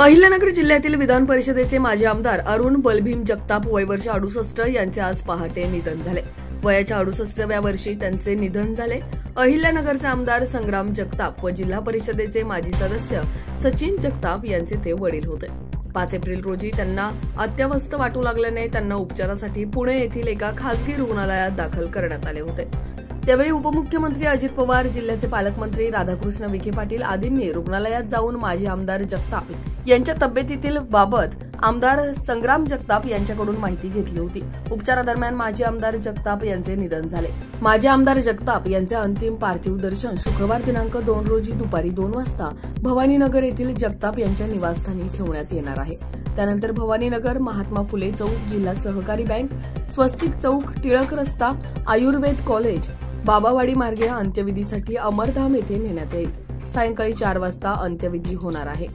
अहिल्यानगर जिल्ह्यातील विधान परिषदेचे माजी आमदार अरुण बलभीम जगताप वय वर्ष 68 यांचे आज पहाटे निधन झाले। वयाच्या 68व्या वर्षी त्यांचे निधन झाले। अहिल्यानगरचे आमदार संग्राम जगताप व जिल्हा परिषदेचे माजी सदस्य सचिन जगताप यांचे ते वडील होते। 5 एप्रिल रोजी त्यांना अत्यवस्थ वाटू लागल्याने त्यांना उपचारासाठी पुणे येथील एका खासगी रुग्णालयात दाखल करण्यात आले होते। त्यावेळी उपमुख्यमंत्री अजित पवार, जिल्ह्याचे पालकमंत्री राधाकृष्ण विखे पाटील आदींनी रुग्णालयात जाऊन माजी आमदार जगताप यांच्या तब्येतीतील बाबत आमदार संग्राम जगताप यांच्याकडून माहिती घेतली होती। उपचारादरम्यान माजी आमदार जगताप यांचे निधन झाले। माजी आमदार जगताप यांचे अंतिम पार्थिव दर्शन शुक्रवार दिनांक 2 रोजी दुपारी 2 वाजता भवानीनगर येथील जगताप यांच्या निवासस्थानी ठेवण्यात येणार आहे। त्यानंतर भवानीनगर, महात्मा फुले चौक, जिल्हा सहकारी बँक, स्वस्तिक चौक, टिळक रस्ता, आयुर्वेद कॉलेज, बाबावाडी मार्गे अंत्यविधीसाठी अमरधाम येथे नेण्यात येईल। सायंकाळी 4 वाजता अंत्यविधी होणार आहे।